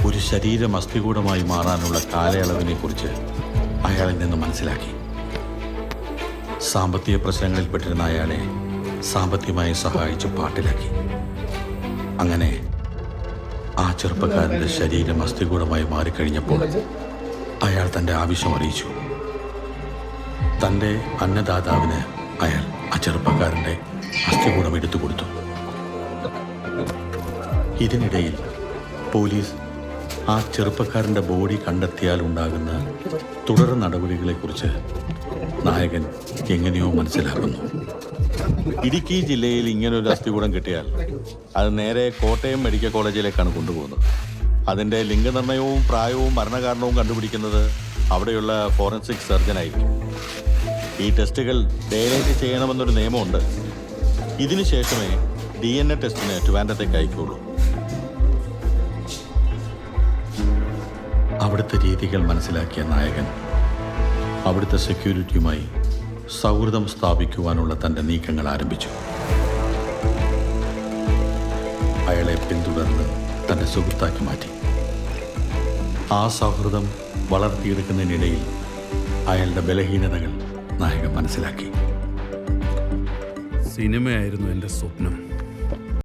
ഒരു ശരീരം അസ്ഥികൂടമായി മാറാനുള്ള കാലയളവിനെക്കുറിച്ച് അയാളിൽ നിന്ന് മനസ്സിലാക്കി. സാമ്പത്തിക പ്രശ്നങ്ങളിൽപ്പെട്ടിരുന്ന അയാളെ സാമ്പത്തികമായി സഹായിച്ച് പാട്ടിലാക്കി. അങ്ങനെ ആ ചെറുപ്പക്കാരൻ്റെ ശരീരം അസ്ഥികൂടമായി മാറിക്കഴിഞ്ഞപ്പോൾ അയാൾ തൻ്റെ ആവശ്യം അറിയിച്ചു. തൻ്റെ അന്നദാതാവിന് അയാൾ ആ ചെറുപ്പക്കാരൻ്റെ അസ്ഥികൂടം എടുത്തു കൊടുത്തു. ഇതിനിടയിൽ പോലീസ് ആ ചെറുപ്പക്കാരൻ്റെ ബോഡി കണ്ടെത്തിയാൽ ഉണ്ടാകുന്ന തുടർ നടപടികളെക്കുറിച്ച് നായകൻ എങ്ങനെയോ മനസ്സിലാക്കുന്നു. ഇടുക്കി ജില്ലയിൽ ഇങ്ങനൊരു അസ്ഥികൂടം കിട്ടിയാൽ അത് നേരെ കോട്ടയം മെഡിക്കൽ കോളേജിലേക്കാണ് കൊണ്ടുപോകുന്നത്. അതിൻ്റെ ലിംഗനിർണയവും പ്രായവും മരണകാരണവും കണ്ടുപിടിക്കുന്നത് അവിടെയുള്ള ഫോറൻസിക് സർജനായിരിക്കും. ഈ ടെസ്റ്റുകൾ ഡേലൈറ്റ് ചെയ്യണമെന്നൊരു നിയമമുണ്ട്. ഇതിനു ശേഷമേ DNA ടെസ്റ്റിന് ട്രിവാൻഡ്രത്തേക്ക് അയക്കുള്ളൂ. അവിടുത്തെ രീതികൾ മനസ്സിലാക്കിയ നായകൻ അവിടുത്തെ സെക്യൂരിറ്റിയുമായി സൗഹൃദം സ്ഥാപിക്കുവാനുള്ള തൻ്റെ നീക്കങ്ങൾ ആരംഭിച്ചു. അയാളെ പിന്തുടർന്ന് തൻ്റെ സുഹൃത്താക്കി മാറ്റി. ആ സൗഹൃദം വളർത്തിയെടുക്കുന്നതിനിടയിൽ അയാളുടെ ബലഹീനതകൾ നായകൻ മനസ്സിലാക്കി. സിനിമയായിരുന്നു എൻ്റെ സ്വപ്നം.